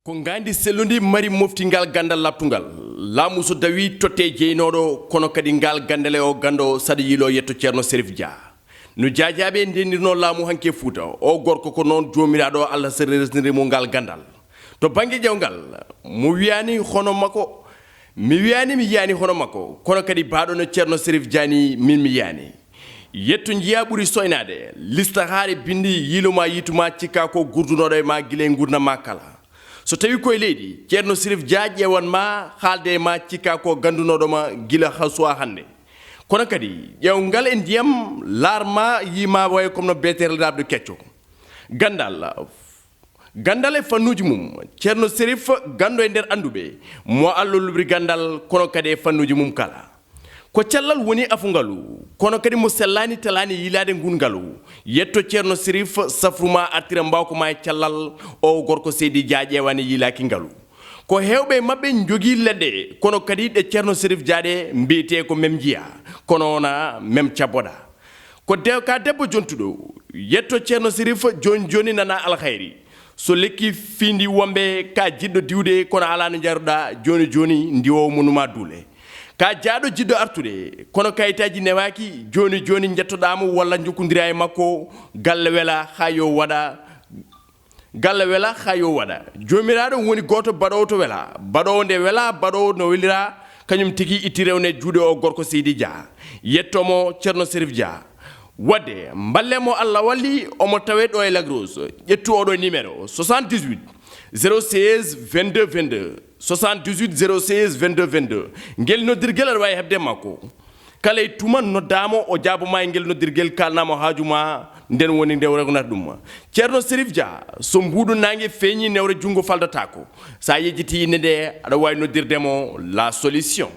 ko ngandi sellundi mari moftingal gandal laptungal lamu so dawi totte jeynodo kono kadi ngal gandale o gando sadi yilo yetto Ceerno Serif Dia no jaajabe ndendirno lamu hanke fuuta o gorko ko non joomirado Allah seresnire mo ngal gandal to bangi jawgal mu wiyani hono mako mi wiyani mi yani hono mako kono kadi baado no Ceerno Serif Diani min mi yani yetto njiya buri soynade lista haare bindi yiloma yituma cikka ko gurdunodo ma gile gurna makala so tawi koye leydi Ceerno Serif Dia ƴewan ma haalde ma cikka ko gandunoɗo ma gila haswa hande kono kadi ƴew ngal e ndiyam larma yima way comme no betere labde kecco gandal e fannuji mum Ceerno Serif gando e nder anduɓe mo Allah lubri gandal kono kadi e fannuji mum kala ko cellal woni afungalu kono kadi mo sellani talani yilade ngungalu yetto Ceerno Serif safruma artira mbawko ma e cellal o gorko Seydi Dia ƴewani yilaki ngalu ko hewɓe mabɓe jogui ledde kono kadi ɗe Ceerno Serif Dia ɗe mbiyete ko mem jiya kono wona mem cabboɗa ko ka debbo jontuɗo yetto Ceerno Serif joni nana alkhayri so lekki findi wombe ka jiɗɗo diwde kono ala no jaruɗa joni ndiwo munuma duule ka jaado jiddo artude kono kayitaji newaki joni jettoɗamo walla jokkodira e makko galle wela ha yo waɗa jomiraɗo woni goto baɗowo to wela baɗowo nde wela baɗowo no welira kañum tigi itti rewne juuɗe o gorko Seydi Dia yettomo Ceerno Serif Dia wadde mballemo Allah walli omo tawe ɗo e Lagos ƴettu oɗo numéro 78 016 22 22 78 016 22 22 ngel noddirgel aɗa wawi hebde makko kala e tuma noddamo o jaaboma e ngel noddirgel kalnamo haajuma nden woni nde regnata ɗum Ceerno Serif Dia so mbuɗu nangue feeñi newre jungo faldatako sa yejjiti inde nde aɗa wawi noddirdemo la solution